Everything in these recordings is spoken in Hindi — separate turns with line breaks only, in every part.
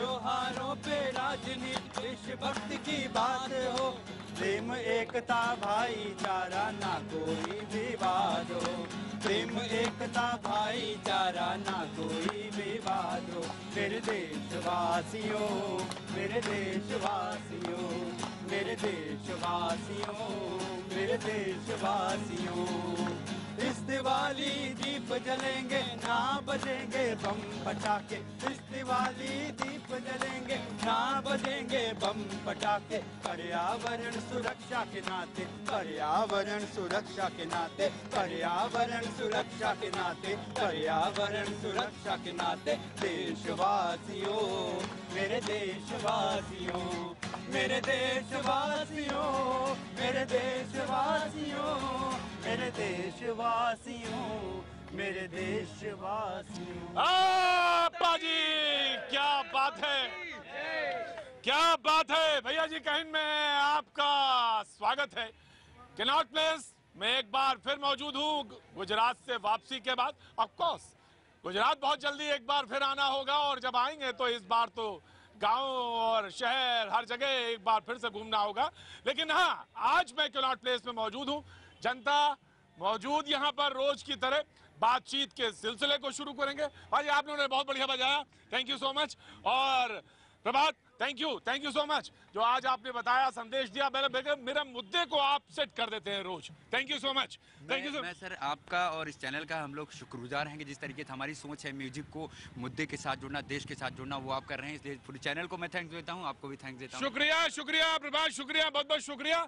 त्योहारों पे राजनीति देशभक्ति की बात हो, प्रेम एकता भाईचारा ना कोई विवाद हो, प्रेम एकता भाईचारा ना कोई विवाद हो। मेरे देशवासियों, मेरे देशवासियों, मेरे देशवासियों, मेरे देशवासियों, इस दिवाली दीप जलेंगे ना बजेंगे बम पटाखे, इस दिवाली दीप जलेंगे ना बजेंगे बम पटाखे। पर्यावरण सुरक्षा के नाते, पर्यावरण सुरक्षा के नाते, पर्यावरण सुरक्षा के नाते, पर्यावरण सुरक्षा के नाते, देशवासियों, मेरे देशवासियों, मेरे देशवासियों, मेरे देशवासियों, मेरे देशवासियों, मेरे देशवासियों।
पाजी क्या बात है, क्या बात है भैया जी। कहीं में आपका स्वागत है। कैनॉट प्लेस में एक बार फिर मौजूद हूँ गुजरात से वापसी के बाद। ऑफ कोर्स गुजरात बहुत जल्दी एक बार फिर आना होगा, और जब आएंगे तो इस बार तो गांव और शहर हर जगह एक बार फिर से घूमना होगा। लेकिन हाँ, आज मैं कैनॉट प्लेस में मौजूद हूँ, जनता मौजूद यहाँ पर रोज की तरह। बातचीत के सिलसिले को शुरू करेंगे। भाई आप लोगों ने बहुत बढ़िया बजाया, थैंक यू सो मच। और प्रभात थैंक यू सो मच, जो आज आपने बताया, संदेश दिया। मेरा मुद्दे को आप सेट कर देते हैं रोज। Thank you so much, thank you so much.
मैं सर आपका और इस चैनल का हम लोग शुक्रगुजार हैं कि जिस तरीके से हमारी सोच है म्यूजिक को मुद्दे के साथ जुड़ना, देश के साथ जुड़ना, वो आप कर रहे हैं। इसलिए पूरे चैनल को मैं थैंक्स देता हूँ, आपको भी थैंक्स देता हूँ।
शुक्रिया शुक्रिया प्रभात, शुक्रिया, बहुत बहुत शुक्रिया।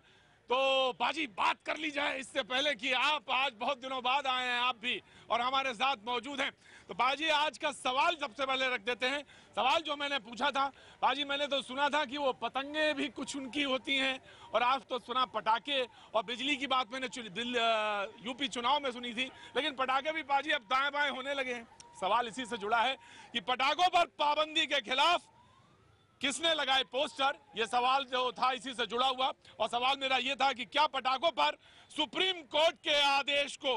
तो बाजी बात कर ली जाए इससे पहले कि आप आज बहुत दिनों बाद आए हैं, आप भी और हमारे साथ मौजूद हैं। तो बाजी आज का सवाल सबसे पहले रख देते हैं। सवाल जो मैंने पूछा था बाजी, मैंने तो सुना था कि वो पतंगे भी कुछ उनकी होती हैं, और आज तो सुना पटाखे और बिजली की बात मैंने यूपी चुनाव में सुनी थी, लेकिन पटाखे भी बाजी अब दाएं बाएं होने लगे हैं। सवाल इसी से जुड़ा है कि पटाखों पर पाबंदी के खिलाफ किसने लगाए पोस्टर, ये सवाल जो था इसी से जुड़ा हुआ। और सवाल मेरा ये था कि क्या पटाखों पर सुप्रीम कोर्ट के आदेश को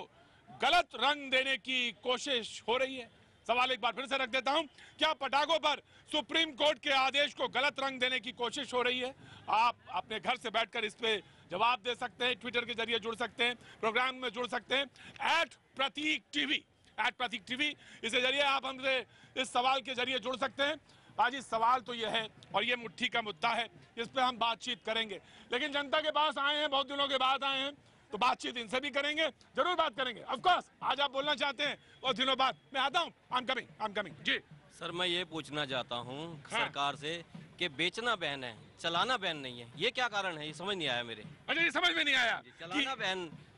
गलत रंग देने की कोशिश हो रही है। सवाल एक बार फिर से रख देता हूं, क्या पटाखों पर सुप्रीम कोर्ट के आदेश को गलत रंग देने की कोशिश हो रही है? आप अपने घर से बैठकर इस पे जवाब दे सकते हैं, ट्विटर के जरिए जुड़ सकते हैं, प्रोग्राम में जुड़ सकते हैं @प्रतीक टीवी, @प्रतीक टीवी, इसके जरिए आप हमसे इस सवाल के जरिए जुड़ सकते हैं। बाजी सवाल तो ये है, और ये मुट्ठी का मुद्दा है, इस पे हम बातचीत करेंगे। लेकिन जनता के पास आए हैं, बहुत दिनों के बाद आए हैं, तो बातचीत इनसे भी करेंगे, जरूर बात करेंगे। ऑफ कोर्स आज आप बोलना चाहते हैं, बहुत दिनों बाद मैं आता हूँ। आई एम कमिंग जी।
सर मैं ये पूछना चाहता हूँ सरकार से कि बेचना बैन है, चलाना बैन नहीं है, ये क्या कारण है? ये समझ नहीं आया मेरे।
अच्छा, ये समझ में नहीं आया।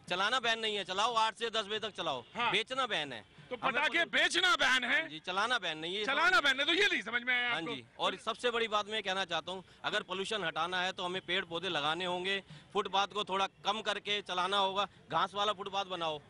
चलाना बैन नहीं है, चलाओ 8 से 10 बजे तक चलाओ। हाँ। बेचना बैन है,
तो पटाखे बेचना बैन है
जी, चलाना बैन नहीं है।
चलाना बैन है, तो ये नहीं समझ में आया।
हाँ जी। और सबसे बड़ी बात मैं कहना चाहता हूँ, अगर पोल्यूशन हटाना है तो हमें पेड़ पौधे लगाने होंगे, फुटपाथ को थोड़ा कम करके चलाना होगा, घास वाला फुटपाथ बनाओ,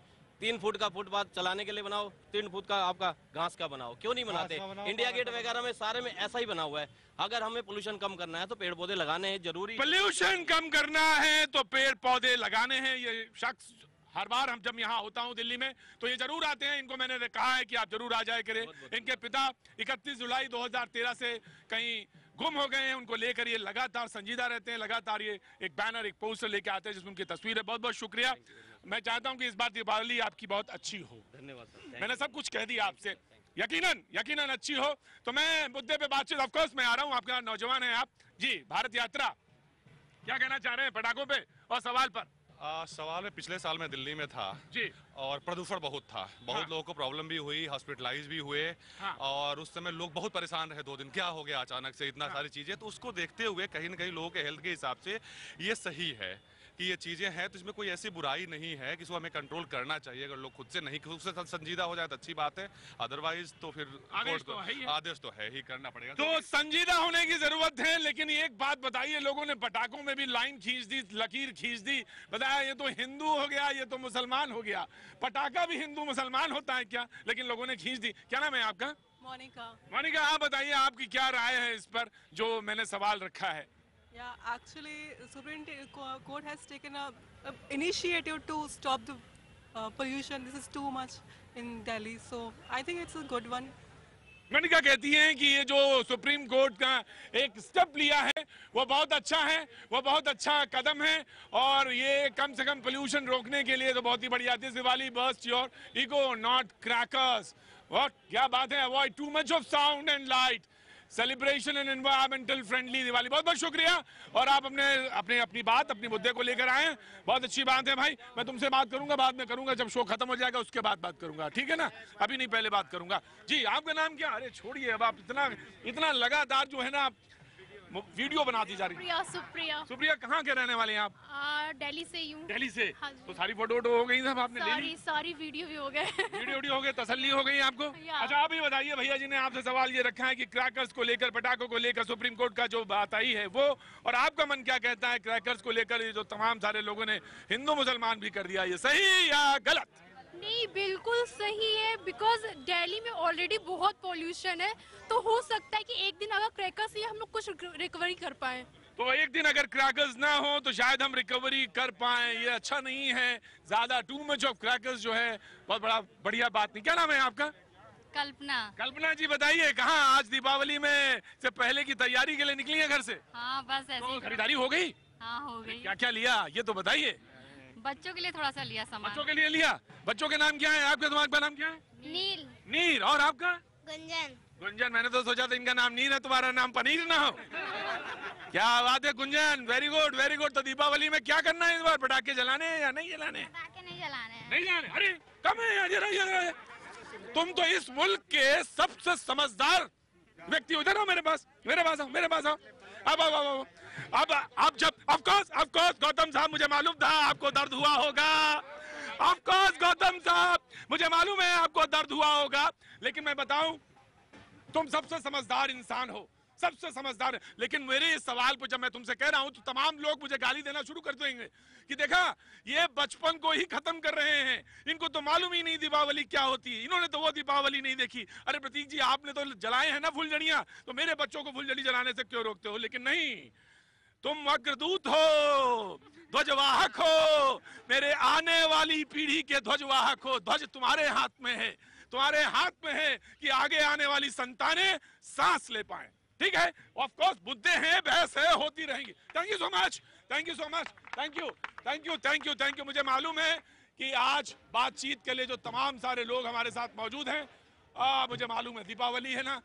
3 फुट का फुटपाथ चलाने के लिए बनाओ, 3 फुट का आपका घास का बनाओ। क्यों नहीं बनाते? इंडिया गेट वगैरह में सारे में ऐसा ही बना हुआ है। अगर हमें पोल्यूशन कम करना है तो पेड़ पौधे लगाने हैं, जरूरी।
पोल्यूशन कम करना है तो पेड़ पौधे लगाने हैं। ये शख्स हर बार हम जब यहाँ होता हूँ दिल्ली में तो ये जरूर आते हैं, इनको मैंने कहा है कि आप जरूर आ जाए करें। इनके पिता 31 जुलाई 2013 से कहीं गुम हो गए हैं, उनको लेकर ये लगातार संजीदा रहते हैं, लगातार ये एक बैनर, एक पोस्टर लेके आते हैं जिसमें उनकी तस्वीर है। बहुत बहुत शुक्रिया। मैं चाहता हूँ कि इस बार दिवाली आपकी बहुत अच्छी हो।
धन्यवाद सर।
मैंने सब कुछ कह दिया आपसे, यकीनन अच्छी हो। तो मैं मुद्दे पे बातचीत, ऑफकोर्स मैं आ रहा हूँ, आपके नौजवान हैं आप जी। भारत यात्रा क्या कहना चाह रहे हैं पटाखों पे और सवाल पर?
सवाल में पिछले साल में दिल्ली में था
जी,
और प्रदूषण बहुत था, बहुत लोगों को प्रॉब्लम भी हुई, हॉस्पिटलाइज भी हुए। और उस समय लोग बहुत परेशान रहे, 2 दिन क्या हो गया अचानक से इतना सारी चीजें। तो उसको देखते हुए कहीं न कहीं लोगों के हेल्थ के हिसाब से ये सही है कि ये चीजें हैं, तो इसमें कोई ऐसी बुराई नहीं है कि इसको हमें कंट्रोल करना चाहिए। अगर लोग खुद से नहीं, खुद से संजीदा हो जाए तो अच्छी बात है, अदरवाइज तो फिर आदेश तो है ही, करना पड़ेगा।
तो संजीदा होने की जरूरत है। लेकिन एक बात बताइए, लोगों ने पटाखों में भी लाइन खींच दी, लकीर खींच दी, बताया ये तो हिंदू हो गया, ये तो मुसलमान हो गया। पटाखा भी हिंदू मुसलमान होता है क्या? लेकिन लोगों ने खींच दी। क्या नाम है आपका? मोनिका, आप बताइए आपकी क्या राय है इस पर जो मैंने सवाल रखा है?
Yeah, actually, Supreme Court has taken a initiative to stop the pollution. This is too much in Delhi, so I think it's a good one.
Manika कहती हैं कि ये जो सुप्रीम कोर्ट का एक स्टेप लिया है वो बहुत अच्छा है, वो बहुत अच्छा कदम है, और ये कम से कम पोल्यूशन रोकने के लिए तो बहुत ही बढ़िया। This Diwali burst your ego not crackers. What, क्या बात है। Avoid too much of sound and light, celebration and environmental friendly Diwali. बहुत बहुत शुक्रिया। और आप अपनी बात, अपने मुद्दे को लेकर आए, बहुत अच्छी बात है भाई। मैं तुमसे बात करूंगा, बाद में करूंगा, जब शो खत्म हो जाएगा उसके बाद बात करूंगा, ठीक है ना? अभी नहीं, पहले बात करूंगा। जी, आपका नाम क्या? अरे छोड़िए, अब आप इतना लगातार जो है ना वीडियो बनाती जा रही है। सुप्रिया कहाँ के रहने वाले हैं आप?
दिल्ली से हूँ।
दिल्ली से?
हाँ,
तो सारी फोटो हो गई सब आपने ले ली?
सारी वीडियो भी हो गए।
वीडियो हो गए, तसल्ली हो गई आपको? अच्छा, आप ही बताइए, भैया जी ने आपसे सवाल ये रखा है कि क्रैकर्स को लेकर, पटाखों को लेकर सुप्रीम कोर्ट का जो बात आई है वो, और आपका मन क्या कहता है क्रैकर्स को लेकर? ये जो तमाम सारे लोगों ने हिंदू मुसलमान भी कर दिया, ये सही या गलत?
नहीं, बिल्कुल सही है, बिकॉज दिल्ली में ऑलरेडी बहुत पोल्यूशन है, तो हो सकता है कि एक दिन अगर क्रैकर्स से हम लोग कुछ रिकवरी कर पाए।
तो एक दिन अगर क्रैकर्स ना हो तो शायद हम रिकवरी कर पाए, ये अच्छा नहीं है। ज्यादा टू मच ऑफ क्रैकर्स जो है बहुत बढ़िया बात नहीं। क्या नाम है आपका?
कल्पना।
कल्पना जी, बताइए कहाँ आज दीपावली में से पहले की तैयारी के लिए निकली है घर से?
हाँ, बस ऐसे
तो खरीदारी हो गई?
हाँ, हो गई।
क्या क्या लिया ये तो बताइए।
बच्चों के लिए थोड़ा सा लिया सामान।
बच्चों के लिए लिया? बच्चों के नाम क्या है? आपके दिमाग का नाम क्या है?
नील।
नीर। और आपका?
गुंजन।
गुंजन। मैंने तो सोचा था इनका नाम नीर है, तुम्हारा नाम पनीर ना हो। क्या बात है Gunjan, very good very good. तो दीपावली में क्या करना है इस बार? पटाखे जलाने हैं या नहीं जलाने?
पटाखे नहीं जलाने।
नहीं जलाने? अरे कम है यार, तुम तो इस मुल्क के सबसे समझदार व्यक्ति हो। इधर आओ मेरे पास आओ। अब जब ऑफ कोर्स गौतम साहब, मुझे मालूम था आपको दर्द हुआ होगा। ऑफ कोर्स गौतम साहब, मुझे मालूम है आपको दर्द हुआ होगा, लेकिन मैं बताऊं, तुम सबसे समझदार इंसान हो, सबसे समझदार है। लेकिन मेरे इस सवाल पर जब मैं तुमसे कह रहा हूं तो तमाम लोग मुझे गाली देना शुरू कर देंगे कि देखा, ये बचपन को ही खत्म कर रहे हैं, इनको तो मालूम ही नहीं दीपावली क्या होती है, इन्होंने तो वो दीपावली नहीं देखी। अरे प्रतीक जी, आपने तो जलाए हैं ना फुलझड़ियां, तो मेरे बच्चों को फुलझड़ी जलाने से क्यों रोकते हो? लेकिन नहीं, तुम अग्रदूत हो, ध्वजवाहक हो, मेरे आने वाली पीढ़ी के ध्वजवाहक हो। ध्वज तुम्हारे हाथ में है, तुम्हारे हाथ में है कि आगे आने वाली संतानें सांस ले पाए, ठीक है? ऑफ कोर्स मुद्दे हैं, बहस है, होती रहेंगी। Thank you so much, thank you so much, thank you thank you thank you thank you. मुझे मालूम है कि आज बातचीत के लिए जो तमाम सारे लोग हमारे साथ मौजूद हैं, मुझे मालूम है दीपावली है ना,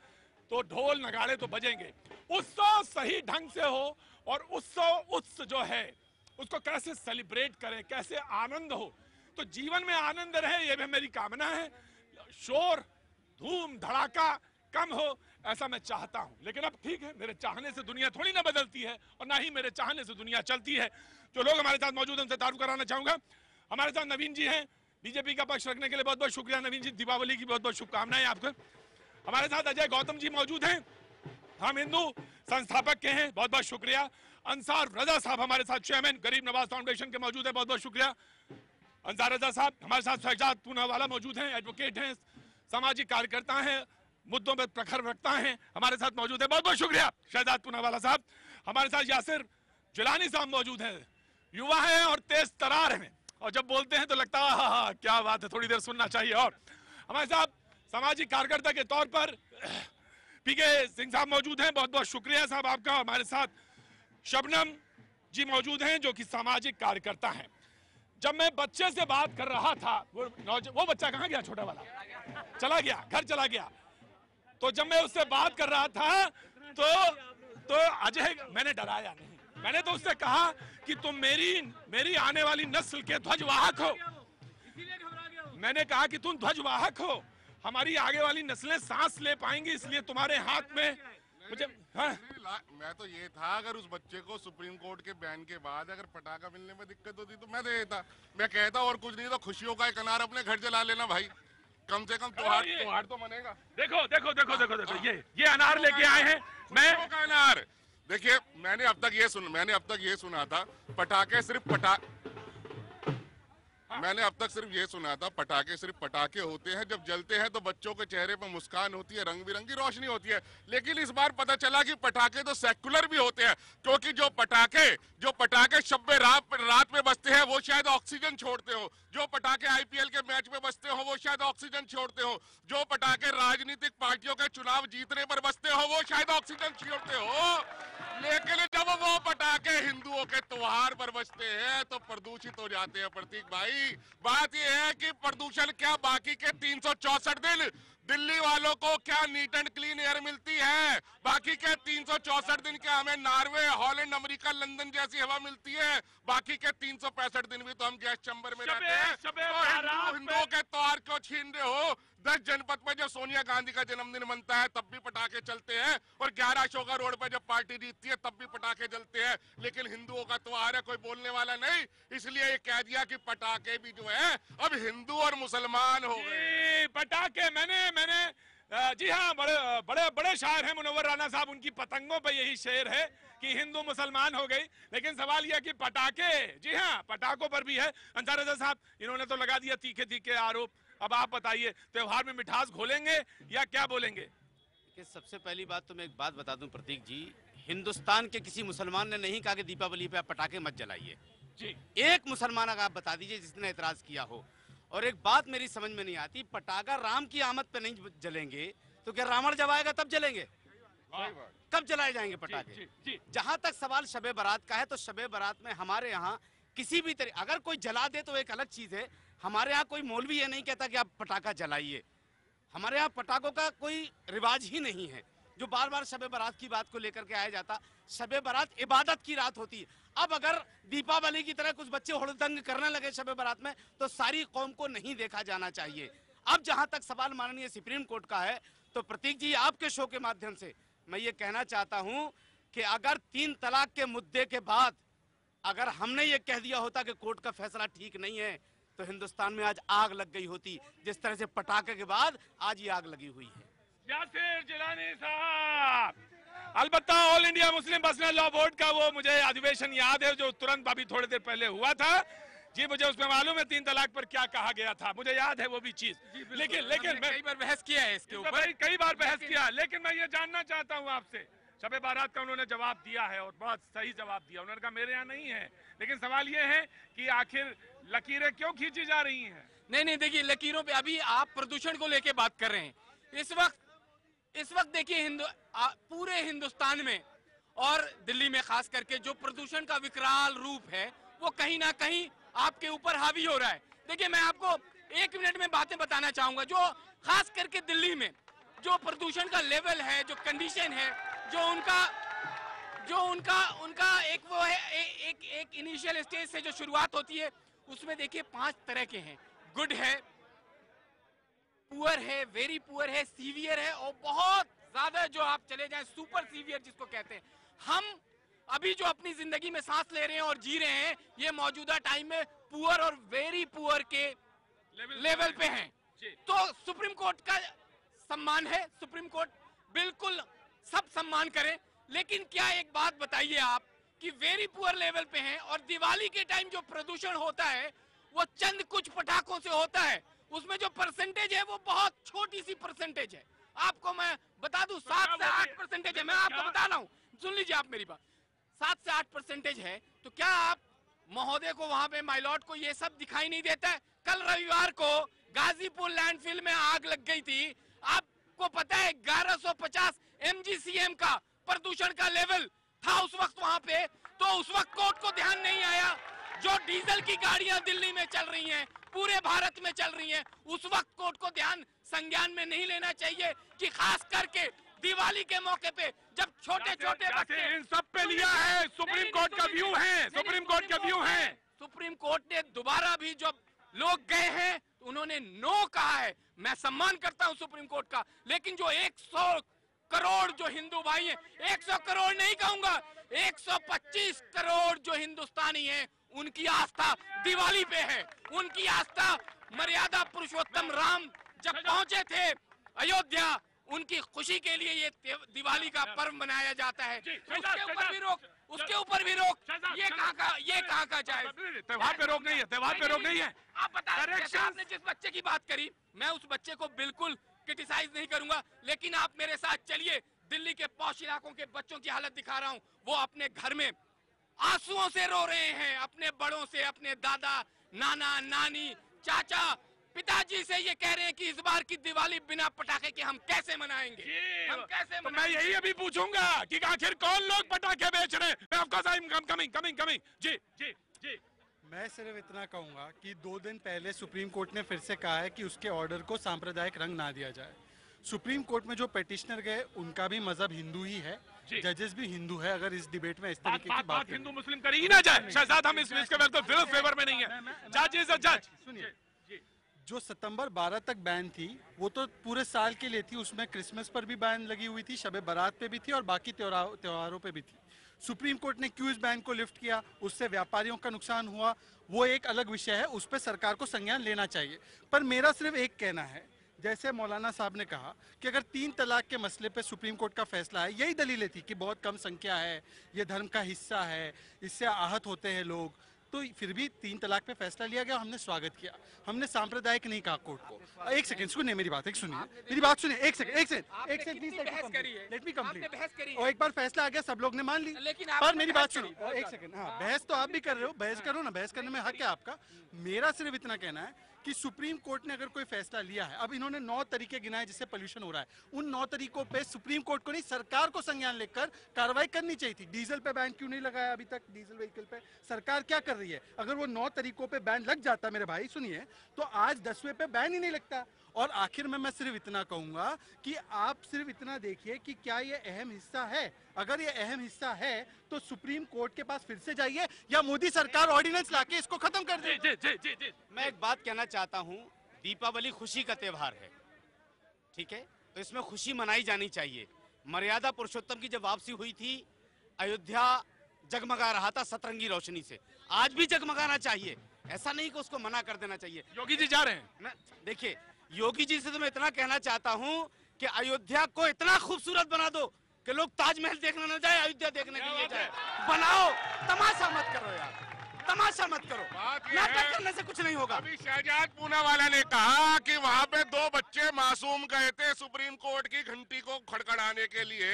तो ढोल नगाड़े तो बजेंगे। उत्सव सही ढंग से हो, और उत्सव जो है उसको कैसे सेलिब्रेट करें, कैसे आनंद हो, तो जीवन में आनंद रहे, ये भी मेरी कामना है। शोर धूम धड़ाका कम हो, ऐसा मैं चाहता हूं। लेकिन अब ठीक है, मेरे चाहने से दुनिया थोड़ी ना बदलती है, और ना ही मेरे चाहने से दुनिया चलती है। जो लोग हमारे साथ मौजूद हैं उनसे तारुफ कराना चाहूंगा। हमारे साथ नवीन जी हैं, बीजेपी का पक्ष रखने के लिए बहुत बहुत शुक्रिया नवीन जी, दीपावली की बहुत बहुत शुभकामनाएं आपको। हमारे साथ अजय गौतम जी मौजूद हैं, हम हिंदू संस्थापक के हैं, बहुत बहुत शुक्रिया। अंसार रजा साहब हमारे साथ चेयरमैन गरीब नवाज फाउंडेशन के मौजूद है, बहुत बहुत शुक्रिया अंसार रजा साहब। हमारे साथ शहजाद पूनावाला मौजूद हैं, एडवोकेट हैं, सामाजिक कार्यकर्ता हैं, मुद्दों में प्रखर रखता है, हमारे साथ मौजूद है, बहुत बहुत शुक्रिया शहजाद पूनावाला साहब। हमारे साथ यासिर जिलानी साहब मौजूद हैं, युवा हैं और तेज तरार हैं, और जब बोलते हैं तो लगता है हाँ क्या बात है, थोड़ी देर सुनना चाहिए। और हमारे साथ सामाजिक कार्यकर्ता के तौर पर पीके सिंह साहब मौजूद हैं, बहुत बहुत शुक्रिया साहब आपका। हमारे साथ शबनम जी मौजूद हैं जो कि सामाजिक कार्यकर्ता हैं। जब मैं बच्चे से बात कर रहा था, वो बच्चा कहाँ गया? छोटा वाला चला गया, घर चला गया। तो जब मैं उससे बात कर रहा था तो अजय, मैंने डराया नहीं, मैंने तो उससे कहा कि तुम मेरी आने वाली नस्ल के ध्वजवाहक हो। मैंने कहा कि तुम ध्वजवाहक हो, हमारी आगे वाली नस्लें सांस ले पाएंगी, इसलिए तुम्हारे हाथ में मुझे
मैं तो ये था, अगर उस बच्चे को सुप्रीम कोर्ट के बैन के बाद अगर पटाखा मिलने में दिक्कत होती तो मैं दे देता। मैं कहता और कुछ नहीं तो खुशियों का एक अनार अपने घर जला लेना भाई, कम से कम त्योहार तो मनेगा।
देखो देखो देखो देखो देखो, ये अनार लेके आए हैं। मैं
अनार देखिए, मैंने अब तक ये सुना था पटाखे सिर्फ मैंने अब तक सिर्फ ये सुना था पटाखे सिर्फ पटाखे होते हैं, जब जलते हैं तो बच्चों के चेहरे पर मुस्कान होती है, रंग बिरंगी रोशनी होती है। लेकिन इस बार पता चला कि पटाखे तो सेक्युलर भी होते हैं, क्योंकि जो पटाखे शब्बे रात में बजते हैं वो शायद ऑक्सीजन छोड़ते हो, जो पटाखे IPL के मैच में बजते हो वो शायद ऑक्सीजन छोड़ते हो, जो पटाखे राजनीतिक पार्टियों के चुनाव जीतने पर बजते हो वो शायद ऑक्सीजन छोड़ते हो। लेकिन जब वो पटाखे हिंदुओं के त्योहार पर बजते हैं तो प्रदूषित हो जाते हैं। प्रतीक भाई, बात यह है कि प्रदूषण क्या बाकी के 364 दिन दिल्ली वालों को क्या नीट एंड क्लीन एयर मिलती है? बाकी के 364 दिन क्या हमें नॉर्वे, हॉलैंड, अमेरिका, लंदन जैसी हवा मिलती है? बाकी के 365 दिन भी तो हम गैस चैम्बर में रहते हैं। तो हिंदुओं के त्योहार क्यों छीन रहे हो? 10 जनपद में जब सोनिया गांधी का जन्मदिन मनता है तब भी पटाखे चलते हैं, और 11 अशोका रोड पर जब पार्टी जीतती है तब भी पटाखे जलते हैं। लेकिन हिंदुओं का त्योहार है, कोई बोलने वाला नहीं, इसलिए ये कह दिया कि पटाखे भी जो है अब हिंदू और मुसलमान हो गए।
पटाखे मैंने जी हाँ, बड़े शायर हैं मुनव्वर राना साहब, उनकी पतंगों पे यही शेर है कि हिंदू मुसलमान हो गई। लेकिन सवाल यह कि पटाखे, जी हाँ, पटाखों पर भी है। अंसार रजा साहब, इन्होंने तो लगा दिया तीखे तीखे आरोप। अब आप बताइए, त्योहार में मिठास घोलेंगे या क्या बोलेंगे?
सबसे पहली बात तो मैं एक बात बता दूं प्रतीक जी, हिंदुस्तान के किसी मुसलमान ने नहीं कहा कि दीपावली पे आप पटाखे मत जलाइए जी। एक मुसलमान अगर आप बता दीजिए जिसने एतराज किया हो। और एक बात मेरी समझ में नहीं आती, पटाखा राम की आमद पे नहीं जलेंगे तो क्या रावण जब आएगा तब जलेंगे? कब जलाए जाएंगे पटाखे? जहां तक सवाल शबे बारात का है, तो शबे बारात में हमारे यहाँ किसी भी तरह अगर कोई जला दे तो एक अलग चीज है। हमारे यहाँ कोई मौलवी ये नहीं कहता कि आप पटाखा जलाइए। हमारे यहाँ पटाखों का कोई रिवाज ही नहीं है, जो बार बार शबे बारात की बात को लेकर के आया जाता। शबे बारात इबादत की रात होती है। अब अगर दीपावली की तरह कुछ बच्चे हुड़दंग करने लगे शबे बारात में, तो सारी कौम को नहीं देखा जाना चाहिए। अब जहां तक सवाल माननीय सुप्रीम कोर्ट का है, तो प्रतीक जी आपके शो के माध्यम से मैं ये कहना चाहता हूं कि अगर 3 तलाक के मुद्दे के बाद अगर हमने ये कह दिया होता कि कोर्ट का फैसला ठीक नहीं है, तो हिंदुस्तान में आज आग लग गई होती, जिस तरह से पटाखे के बाद आज ये आग लगी हुई है।
यासिर जिलानी साहब, अलबत्ता all India Muslim personal law board का वो मुझे अधिवेशन याद है जो तुरंत अभी थोड़ी देर पहले हुआ था जी। मुझे उसमें मालूम है 3 तलाक पर क्या कहा गया था, मुझे याद है वो भी चीज। लेकिन मैं
कई बार बहस किया है इसके ऊपर,
कई बार बहस किया। लेकिन मैं ये जानना चाहता हूँ आपसे, शबे बारात का उन्होंने जवाब दिया है और बहुत सही जवाब दिया। उन्होंने कहा मेरे यहाँ नहीं है, लेकिन सवाल ये है कि आखिर लकीरें क्यों खींची जा रही हैं?
नहीं देखिए, लकीरों पे अभी आप प्रदूषण को लेके बात कर रहे हैं। इस वक्त देखिए पूरे हिंदुस्तान में और दिल्ली में खास करके जो प्रदूषण का विकराल रूप है वो कहीं ना कहीं आपके ऊपर हावी हो रहा है। देखिए, मैं आपको 1 मिनट में बातें बताना चाहूंगा। जो खास करके दिल्ली में जो प्रदूषण का लेवल है, जो कंडीशन है, जो उनका एक वो है, एक इनिशियल स्टेज से जो शुरुआत होती है उसमें देखिए 5 तरह के हैं। गुड है, पुअर है, वेरी पुअर है, सीवियर है, और बहुत ज्यादा जो आप चले जाएं सुपर सीवियर जिसको कहते हैं। हम अभी जो अपनी जिंदगी में सांस ले रहे हैं और जी रहे हैं, ये मौजूदा टाइम में पुअर और वेरी पुअर के लेवल पे हैं। तो सुप्रीम कोर्ट का सम्मान है, सुप्रीम कोर्ट बिल्कुल सब सम्मान करे। लेकिन क्या एक बात बताइए आप कि वेरी पुअर लेवल पे हैं और दिवाली के टाइम जो प्रदूषण होता है वो चंद कुछ पटाखों से होता है, उसमें जो परसेंटेज है वो बहुत छोटी सी परसेंटेज है। आपको मैं बता दूं 7 से 8% है। मैं आपको बता रहा हूं, सुन लीजिए आप मेरी बात। 7 से 8% है। तो क्या आप महोदय को वहां पे माइलॉट को ये सब दिखाई नहीं देता है? कल रविवार को गाजीपुर लैंडफिल में आग लग गई थी। आपको पता है 1150 MGCM का प्रदूषण का लेवल था उस वक्त वहां पे। तो उस वक्त कोर्ट को ध्यान नहीं आया। जो डीजल की गाड़ियां दिल्ली में चल रही हैं, पूरे भारत में चल रही हैं, उस वक्त कोर्ट को ध्यान संज्ञान में नहीं लेना चाहिए कि खास करके दिवाली के मौके पे जब छोटे-छोटे बच्चे
इन सब पे लिया है। सुप्रीम कोर्ट का व्यू है, सुप्रीम कोर्ट का व्यू है।
सुप्रीम कोर्ट ने दोबारा भी जब लोग गए हैं तो उन्होंने नो कहा है। मैं सम्मान करता हूं सुप्रीम कोर्ट का, लेकिन जो 100 करोड़ जो हिंदू भाई हैं, 100 करोड़ नहीं कहूंगा, 125 करोड़ जो हिंदुस्तानी हैं, उनकी आस्था दिवाली पे है। उनकी आस्था मर्यादा पुरुषोत्तम राम जब पहुंचे थे अयोध्या, उनकी खुशी के लिए ये दिवाली का पर्व मनाया जाता है। उसके ऊपर भी रोक उसके ऊपर भी रोक। ये कहाँ का जायज?
त्योहार पे रोक नहीं है, त्योहार पे रोक नहीं है।
आप बताएं, जैसे आपने जिस बच्चे की बात करी, मैं उस बच्चे को बिल्कुल क्रिटिसाइज नहीं करूंगा, लेकिन आप मेरे साथ चलिए, दिल्ली के पॉश इलाकों के बच्चों की हालत दिखा रहा हूं। वो अपने घर में आंसुओं से रो रहे हैं, अपने बड़ों से, अपने दादा, नाना, नानी, चाचा, पिताजी से ये कह रहे हैं कि इस बार की दिवाली बिना पटाखे के हम कैसे मनाएंगे, हम कैसे
तो मैं यही अभी पूछूंगा कि आखिर कौन लोग पटाखे बेच रहे हैं। Of course I am coming. जी जी जी।
मैं सिर्फ इतना कहूंगा कि 2 दिन पहले सुप्रीम कोर्ट ने फिर से कहा है कि उसके ऑर्डर को सांप्रदायिक रंग ना दिया जाए। सुप्रीम कोर्ट में जो पेटिशनर गए उनका भी मजहब हिंदू ही है, जजेस भी हिंदू है। अगर इस डिबेट में इस तरीके की बात
हिंदू मुस्लिम करी ही ना जाए। शहजाद, हम इसके बिल्कुल फेवर में नहीं है। जज इज अ जज।
सुनिए, जो सितंबर 12 तक बैन थी वो तो पूरे साल के लिए थी, उसमें क्रिसमस पर भी बैन लगी हुई थी, शबे बारात पे भी थी और बाकी त्योहारों पे भी थी। सुप्रीम कोर्ट ने क्यों इस बैन को लिफ्ट किया, उससे व्यापारियों का नुकसान हुआ, वो एक अलग विषय है, उस पर सरकार को संज्ञान लेना चाहिए। पर मेरा सिर्फ एक कहना है, जैसे मौलाना साहब ने कहा कि अगर 3 तलाक के मसले पे सुप्रीम कोर्ट का फैसला है, यही दलीलें थी कि बहुत कम संख्या है, ये धर्म का हिस्सा है, इससे आहत होते हैं लोग, तो फिर भी 3 तलाक पे फैसला लिया गया, हमने स्वागत किया। हमने सांप्रदायिक नहीं कहा कोर्ट को। एक सेकंड सुनिए मेरी बात, मेरी बात सुनिए, एक सेकंड लेट मी कंप्लीट। और एक बार फैसला आ गया, सब लोग ने मान ली, पर मेरी बात सुनिए, एक सेकंड। हाँ, बहस तो आप भी कर रहे हो, बहस करो ना, बहस करने में हक है आपका। मेरा सिर्फ इतना कहना है कि सुप्रीम कोर्ट ने अगर कोई फैसला लिया है, अब इन्होंने 9 तरीके गिनाए जिससे पोल्यूशन हो रहा है, उन 9 तरीकों पे सुप्रीम कोर्ट को नहीं, सरकार को संज्ञान लेकर कार्रवाई करनी चाहिए थी। डीजल पे बैन क्यों नहीं लगाया अभी तक, डीजल व्हीकल पे सरकार क्या कर रही है? अगर वो 9 तरीकों पे बैन लग जाता मेरे भाई सुनिए, तो आज 10वें पे बैन ही नहीं लगता। और आखिर में मैं सिर्फ इतना कहूंगा कि आप सिर्फ इतना देखिए कि क्या ये अहम हिस्सा है। अगर ये अहम हिस्सा है तो सुप्रीम कोर्ट के पास फिर से जाइए या मोदी सरकार ऑर्डिनेंस लाके इसको खत्म कर दे।
मैं एक बात कहना चाहता हूँ, दीपावली खुशी का त्योहार है, ठीक है, तो इसमें खुशी मनाई जानी चाहिए। मर्यादा पुरुषोत्तम की जब वापसी हुई थी, अयोध्या जगमगा रहा था सतरंगी रोशनी से, आज भी जगमगाना चाहिए। ऐसा नहीं कि उसको मना कर देना चाहिए।
योगी जी जा रहे हैं।
देखिए, योगी जी से तो मैं इतना कहना चाहता हूं कि अयोध्या को इतना खूबसूरत बना दो कि लोग ताजमहल देखने न जाए, अयोध्या देखने के लिए जाए। बनाओ, तमाशा मत करो यार, तमाशा मत करो, नाटक करने से कुछ नहीं होगा।
अभी शहजाद पूनावाला ने कहा कि वहाँ पे 2 बच्चे मासूम गए थे सुप्रीम कोर्ट की घंटी को खड़खड़ाने के लिए।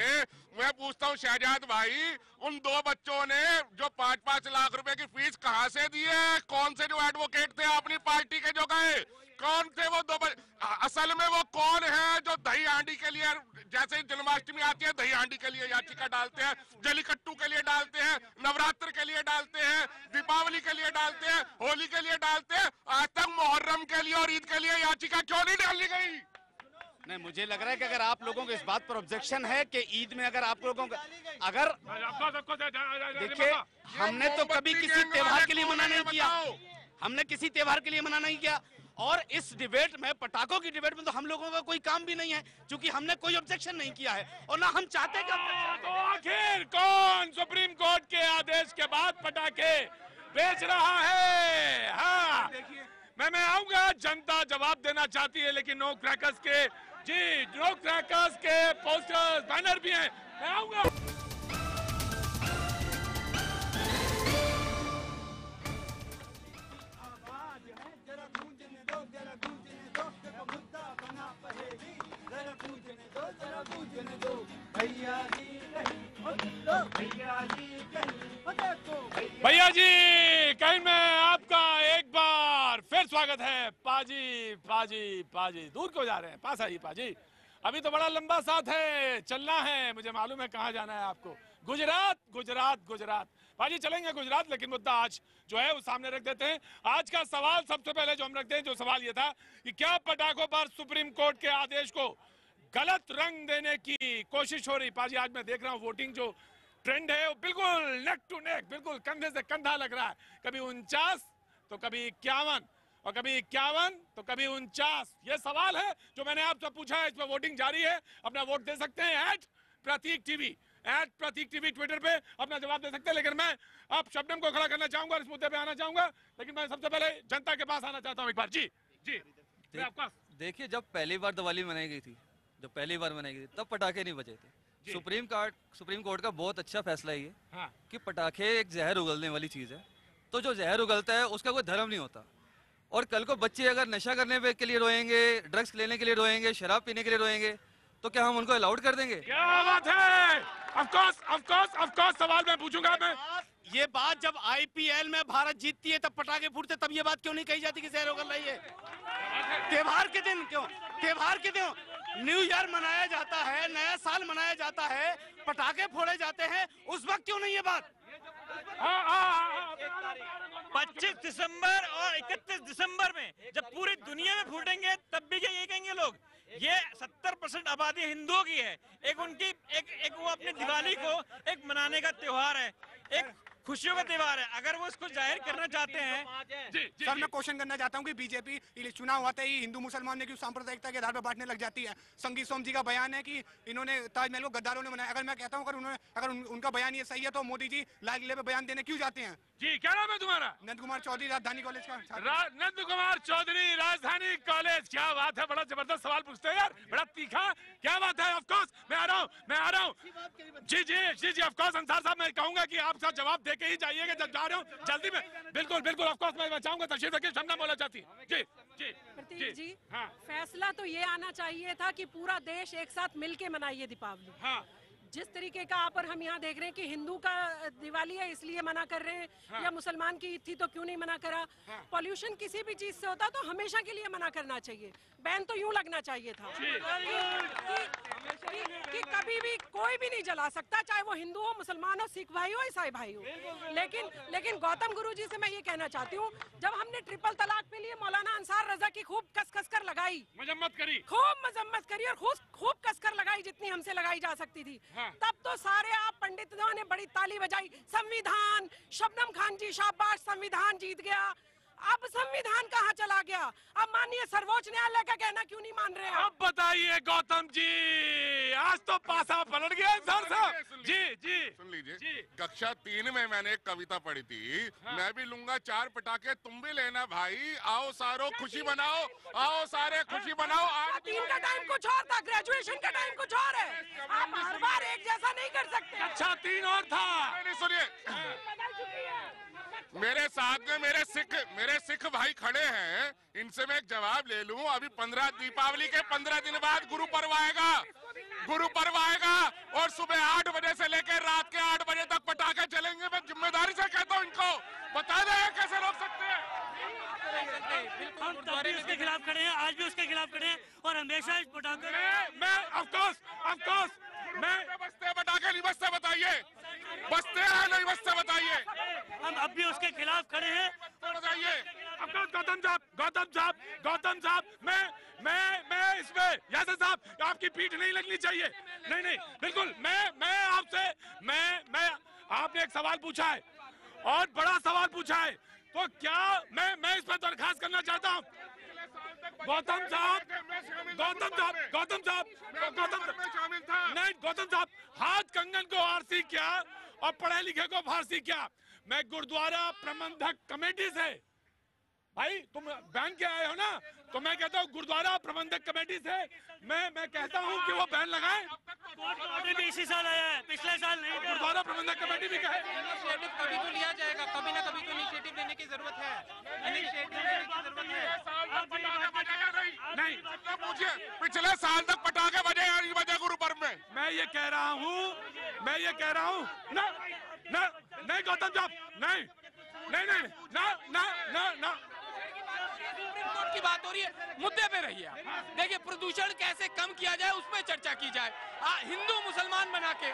मैं पूछता हूँ शहजाद भाई, उन 2 बच्चों ने जो 5-5 लाख रुपए की फीस कहाँ से दी है? कौन से जो एडवोकेट थे अपनी पार्टी के जो गए, कौन थे वो 2 बच्चे? असल में वो कौन है जो दही हांडी के लिए, जैसे जन्माष्टमी आती है दही हांडी के लिए याचिका डालते हैं, जलीकट्टू के लिए डालते हैं, नवरात्र के लिए डालते हैं, दीपावली के लिए डालते हैं, होली के लिए डालते हैं, आज तक मुहर्रम के लिए और ईद के लिए याचिका क्यों नहीं डाली गई?
नहीं, मुझे लग रहा है कि अगर आप लोगों को इस बात पर ऑब्जेक्शन है कि ईद में अगर आप लोगों का, अगर देखिए, हमने तो कभी किसी त्योहार के लिए मना नहीं किया, हमने किसी त्योहार के लिए मना नहीं किया। और इस डिबेट में, पटाखों की डिबेट में तो हम लोगों का कोई काम भी नहीं है, क्योंकि हमने कोई ऑब्जेक्शन नहीं किया है और ना हम चाहते कि
तो आखिर कौन सुप्रीम कोर्ट के आदेश के बाद पटाखे बेच रहा है? हाँ, मैं आऊंगा, जनता जवाब देना चाहती है, लेकिन नो क्रैकर्स के, जी, नो क्रैकर्स के पोस्टर्स, बैनर भी हैं। मैं आऊंगा। भैया जी, कहीं में आपका एक बार फिर स्वागत है। पाजी दूर क्यों जा रहे हैं? पास आइए पाजी, अभी तो बड़ा लंबा साथ है, चलना है, मुझे मालूम है कहाँ जाना है आपको। गुजरात पाजी, चलेंगे गुजरात, लेकिन मुद्दा आज जो है वो सामने रख देते हैं। आज का सवाल सबसे पहले जो हम रखते हैं, जो सवाल ये था कि क्या पटाखों पर सुप्रीम कोर्ट के आदेश को गलत रंग देने की कोशिश हो रही? पाजी, आज मैं देख रहा हूँ वोटिंग जो ट्रेंड है वो बिल्कुल नेक टू नेक, बिल्कुल कंधे से कंधा लग रहा है। कभी 49 तो कभी 51 और कभी 51 तो कभी 49। ये सवाल है जो मैंने आपसे पूछा है, इस पर वोटिंग जारी है। अपना वोट दे सकते हैं @प्रतीक टीवी ट्विटर पे अपना जवाब दे सकते हैं। लेकिन मैं अब शबनम को खड़ा करना चाहूंगा, इस मुद्दे पे आना चाहूंगा, लेकिन मैं सबसे पहले जनता के पास आना चाहता हूँ एक बार। जी
देखिए, जब पहली बार दिवाली मनाई गई थी, तब पटाखे नहीं बजे थे। सुप्रीम कोर्ट का बहुत अच्छा फैसला है ये
हाँ।
कि पटाखे एक जहर उगलने वाली चीज है, तो जो जहर उगलता है उसका कोई धर्म नहीं होता। और कल को बच्चे अगर नशा करने के लिए रोएंगे, ड्रग्स लेने के लिए रोएंगे, शराब पीने के लिए रोएंगे, तो क्या हम उनको अलाउड कर देंगे?
क्या बात है। ऑफ कोर्स सवाल मैं पूछूंगा। मैं
ये बात जब आईपीएल में भारत जीतती है तब पटाखे फूटते, तब ये बात क्यों नहीं कही जाती कि जहर उगल रही है? त्योहार के दिन क्यों? त्योहार के दिन न्यू ईयर मनाया जाता है, नया साल मनाया जाता है, पटाखे फोड़े जाते हैं, उस वक्त क्यों नहीं ये बात?
25 दिसंबर और 31 दिसंबर में जब पूरी दुनिया में फूटेंगे तब भी क्या ये कहेंगे लोग? ये 70% आबादी हिंदुओं की है। एक उनकी एक वो अपनी दिवाली को एक मनाने का त्योहार है, एक खुशियों का त्योहार है। अगर वो इसको जाहिर करना चाहते हैं।
सर मैं क्वेश्चन करना चाहता हूँ कि बीजेपी चुनाव होते ही हिंदू मुसलमान ने क्यों सांप्रदायिकता के आधार पर बांटने लग जाती है? संगीत सोम जी का बयान है कि इन्होंने ताजमहल को गद्दारों ने बनाया। अगर मैं कहता हूँ अगर उनका बयान ये सही है तो मोदी जी लाल किले पे बयान देने क्यों जाते हैं?
जी क्या नाम है तुम्हारा?
नंद कुमार चौधरी, राजधानी कॉलेज का
नंद कुमार चौधरी, राजधानी कॉलेज। क्या बात है, बड़ा जबरदस्त सवाल पूछते हैं यार, बड़ा तीखा। क्या बात है। ऑफ कोर्स मैं आ रहा हूँ। जी ऑफ कोर्स अंसार साहब, मैं कहूंगा कि आपका जवाब दे के ही जाइएगा जब जा रहे हो जल्दी में। बिल्कुल ऑफ कोर्स मैं चाहूंगा तशरीफ रखिए, शमना बोला चाहती है। जी
प्रतीक जी
हाँ।
फैसला तो ये आना चाहिए था कि पूरा देश एक साथ मिलके मनाइए दीपावली।
हाँ।
जिस तरीके का आप और हम यहाँ देख रहे हैं कि हिंदू का दिवाली है इसलिए मना कर रहे हैं,
हाँ।
या मुसलमान की ईद थी तो क्यों नहीं मना करा?
हाँ।
पॉल्यूशन किसी भी चीज से होता तो हमेशा के लिए मना करना चाहिए। बैन तो यूं लगना चाहिए था कि कभी भी कोई भी नहीं जला सकता, चाहे वो हिंदू हो, मुसलमान हो, सिख भाई हो, ईसाई भाई हो। लेकिन गौतम गुरु जी से मैं ये कहना चाहती हूँ, जब हमने ट्रिपल तलाक पे लिए मौलाना अंसार रजा की खूब कस कर लगाई,
मजम्मत
करी और खूब कस कर लगाई जितनी हमसे लगाई जा सकती थी।
हाँ।
तब तो सारे आप पंडितों ने बड़ी ताली बजाई, संविधान, शबनम खान जी शाबाश, संविधान जीत गया। अब संविधान कहाँ चला गया? अब माननीय सर्वोच्च न्यायालय का कहना क्यों नहीं मान रहे हैं?
अब बताइए गौतम जी, आज तो पासा पलट गया सर साहब। जी
सुन लीजिए, कक्षा 3 में मैंने एक कविता पढ़ी थी। हाँ। मैं भी लूंगा 4 पटाखे, तुम भी लेना भाई, आओ सारो खुशी बनाओ, आओ सारे खुशी बनाओ। आज
3 का टाइम कुछ और था, ग्रेजुएशन का टाइम कुछ और है। आप हर बार एक जैसा नहीं कर सकते।
कक्षा 3 और था।
सुनिए, मेरे साथ में मेरे सिख भाई खड़े हैं, इनसे मैं एक जवाब ले लूं। अभी 15 दीपावली के 15 दिन बाद गुरु पर्व आएगा और सुबह 8 बजे से लेकर रात के 8 बजे तक पटाखे चलेंगे। मैं जिम्मेदारी से कहता हूं, इनको बता दें कैसे रोक सकते हैं।
हम तब भी उसके खिलाफ खड़े हैं, आज भी उसके खिलाफ खड़े हैं और हमेशा इस पटाखे
मैं ऑफ कोर्स मैं
बसते पटाखे नहीं बसते, बताइए बसते हैं नहीं बसते, बताइए।
हम अब भी उसके खिलाफ खड़े हैं,
बताइए।
गौतम साहब मैं इसमें यासर साहब आपकी पीठ नहीं लगनी चाहिए। नहीं बिल्कुल मैं आपसे मैं आपने एक सवाल पूछा है और बड़ा सवाल पूछा है, तो क्या मैं इस पर दरखास्त करना चाहता हूँ। गौतम साहब नहीं, गौतम साहब हाथ कंगन को आरसी क्या और पढ़े लिखे को फारसी क्या। मैं गुरुद्वारा प्रबंधक कमेटी से, भाई तुम बैन के आए हो ना, तो मैं कहता हूँ गुरुद्वारा प्रबंधक कमेटी से मैं कहता हूँ कि वो बैन लगाएं।
ऑर्डर भी इसी साल आया है, पिछले साल नहीं।
गुरुद्वारा प्रबंधक कमेटी भी कहे
इनिशिएटिव कभी तो लिया जाएगा, कभी ना कभी तो इनिशिएटिव लेने की जरूरत है।
नहीं
पूछिए, पिछले साल तक पटाखे बजे या नहीं बजे गुरु पर्व में?
मैं ये कह रहा हूँ नहीं गौतम साहब नहीं
सुप्रीम कोर्ट की बात हो रही है, मुद्दे पे रहिए। देखिए प्रदूषण कैसे कम किया जाए उस पर चर्चा की जाए। हिंदू मुसलमान बना के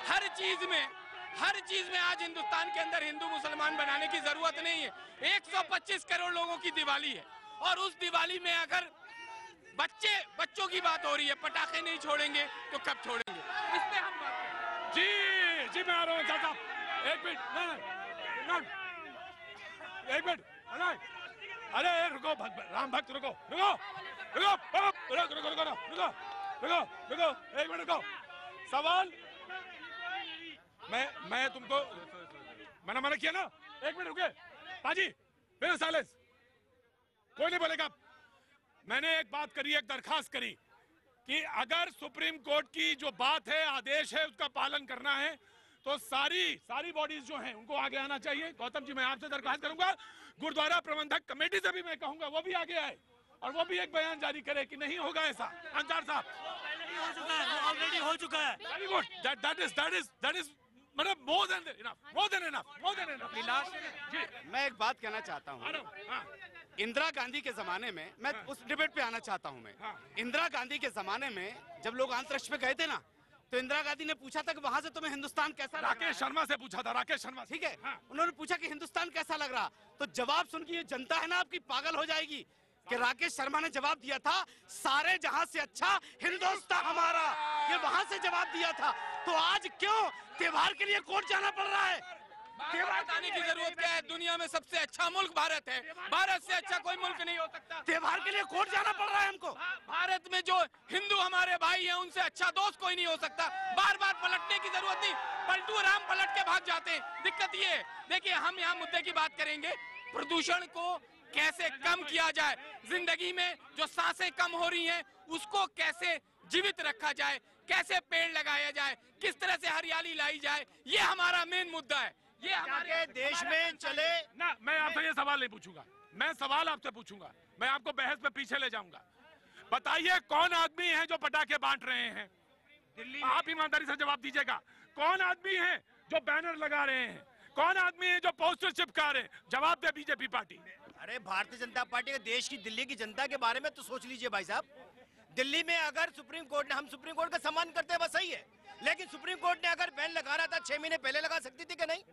हर चीज में आज हिंदुस्तान के अंदर हिंदू मुसलमान बनाने की जरूरत नहीं है। 125 करोड़ लोगों की दिवाली है और उस दिवाली में अगर बच्चों की बात हो रही है, पटाखे नहीं छोड़ेंगे तो कब छोड़ेंगे? इस पे हम बात
जी मैं आ रहा हूँ साहब, एक मिनट अरे रुको राम भक्त रुको एक मिनट रुको। सवाल मैं तुमको मना किया ना, एक मिनट रुके पाजी, फिर साइलेंस, कोई नहीं बोलेगा। मैंने एक बात करी, एक दरखास्त करी कि अगर सुप्रीम कोर्ट की जो बात है, आदेश है, उसका पालन करना है तो सारी बॉडीज जो हैं उनको आगे आना चाहिए। गौतम जी, मैं आपसे दरख्वास्त करूंगा, गुरुद्वारा प्रबंधक कमेटी से भी मैं कहूंगा वो भी आगे आए और वो भी एक बयान जारी करे कि नहीं होगा ऐसा। अंसार साहब,
हो चुका है, ऑलरेडी हो चुका है।
वेरी गुड, दैट इज मतलब मोर देन इनफ।
मैं एक बात कहना चाहता हूँ, इंदिरा गांधी के जमाने में, मैं उस डिबेट पे आना चाहता हूँ। मैं इंदिरा गांधी के जमाने में जब लोग अंतरिक्ष पे गए थे ना, तो इंदिरा गांधी ने पूछा था कि वहां से तुम्हें हिंदुस्तान कैसा लग रहा है?
राकेश शर्मा से पूछा था, राकेश शर्मा,
ठीक है। उन्होंने पूछा कि हिंदुस्तान कैसा लग रहा, तो जवाब सुन के ये जनता है ना आपकी पागल हो जाएगी कि राकेश शर्मा ने जवाब दिया था सारे जहां से अच्छा हिंदुस्तान हमारा, ये वहां से जवाब दिया था। तो आज क्यों त्योहार के लिए कोर्ट जाना पड़ रहा है?
त्योहार बताने की जरूरत क्या है? दुनिया में सबसे अच्छा मुल्क भारत है, भारत से अच्छा कोई मुल्क नहीं हो सकता।
त्योहार के लिए कोर्ट जाना पड़ रहा है हमको।
भारत में जो हिंदू हमारे भाई हैं उनसे अच्छा दोस्त कोई नहीं हो सकता। बार बार पलटने की जरूरत नहीं, पलटू राम पलट के भाग जाते हैं। दिक्कत ये है, देखिए हम यहाँ मुद्दे की बात करेंगे, प्रदूषण को कैसे कम किया जाए, जिंदगी में जो सांसें कम हो रही हैं उसको कैसे जीवित रखा जाए, कैसे पेड़ लगाया जाए, किस तरह से हरियाली लाई जाए, ये हमारा मेन मुद्दा है। ये हमारे
देश में चले
ना। मैं आपसे ये सवाल नहीं पूछूंगा, मैं सवाल आपसे पूछूंगा, मैं आपको बहस में पीछे ले जाऊंगा। बताइए कौन आदमी है जो पटाखे बांट रहे हैं दिल्ली? आप ईमानदारी से जवाब दीजिएगा। कौन आदमी है जो बैनर लगा रहे हैं? कौन आदमी है जो पोस्टर चिपका रहे हैं? जवाब दे बीजेपी पार्टी।
अरे भारतीय जनता पार्टी के देश की, दिल्ली की जनता के बारे में तो सोच लीजिए भाई साहब। दिल्ली में अगर सुप्रीम कोर्ट ने, हम सुप्रीम कोर्ट का सम्मान करते हैं, बस सही है, लेकिन सुप्रीम कोर्ट ने अगर बैन लगा रहा था 6 महीने पहले लगा सकती थी कि नहीं?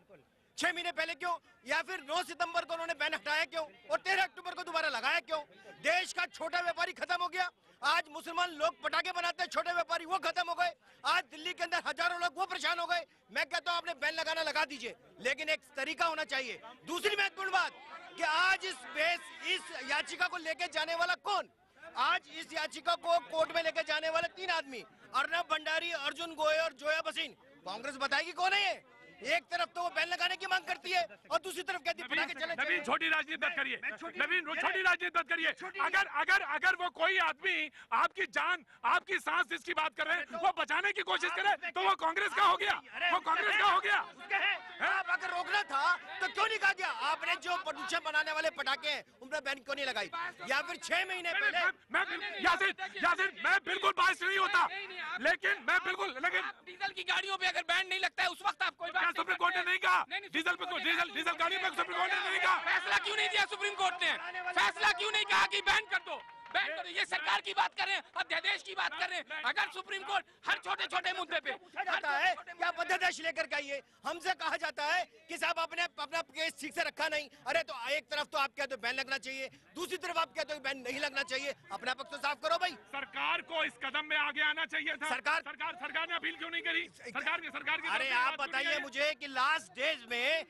6 महीने पहले क्यों? या फिर 9 सितंबर को उन्होंने बैन हटाया क्यों और 13 अक्टूबर को दोबारा लगाया क्यों? देश का छोटा व्यापारी खत्म हो गया। आज मुसलमान लोग पटाखे बनाते हैं, छोटे व्यापारी वो खत्म हो गए। आज दिल्ली के अंदर हजारों लोग वो परेशान हो गए। मैं कहता हूँ आपने बैन लगाना लगा दीजिए, लेकिन एक तरीका होना चाहिए। दूसरी महत्वपूर्ण बात कि आज इस याचिका को लेके जाने वाला कौन? आज इस याचिका को कोर्ट में लेके जाने वाले 3 आदमी, अर्नब भंडारी, अर्जुन गोयल और जोया बसीन। कांग्रेस बताएगी कौन है ये? एक तरफ तो वो बैन लगाने की मांग करती है और दूसरी तरफ कहती है पटाखे चले।
नवीन छोटी राजनीति मत करिए, नवीन छोटी राजनीति मत करिए। अगर वो कोई आदमी आपकी जान, आपकी सांस जिसकी बात कर रहे हैं वो बचाने की कोशिश करे तो वो कांग्रेस का हो गया, वो कांग्रेस का हो गया।
आप अगर रोकना था तो क्यों नहीं कहा गया? आपने जो प्रदूषण बनाने वाले पटाखे हैं उन पर बैन क्यों नहीं लगाई? या फिर 6 महीने पहले
यासिर, मैं बिल्कुल बात नहीं होता, लेकिन मैं बिल्कुल, लेकिन
डीजल की गाड़ियों पे अगर बैन नहीं लगता है उस वक्त आप कोई
सुप्रीम कोर्ट ने नहीं कहा डीजल गाड़ी पे सुप्रीम कोर्ट ने नहीं कहा।
फैसला क्यों नहीं दिया सुप्रीम कोर्ट ने? फैसला क्यों नहीं कहा कि बैन कर दो? बैन करो। ये सरकार की बात कर रहे हैं, अध्यादेश की बात कर रहे हैं। अगर सुप्रीम कोर्ट हर छोटे छोटे मुद्दे पे
जाता है क्या अध्यादेश लेकर के आइए, हमसे कहा जाता है कि साहब आपने अपना केस ठीक से रखा नहीं। अरे तो एक तरफ तो आप कहते हो बैन लगना चाहिए, दूसरी तरफ आप कहते हो बैन नहीं लगना चाहिए। अपना पक्ष तो साफ करो भाई।
सरकार को इस कदम में आगे आना चाहिए था। सरकार ने अपील क्यों नहीं करी? सरकार की
अरे आप बताइए मुझे कि लास्ट डेज में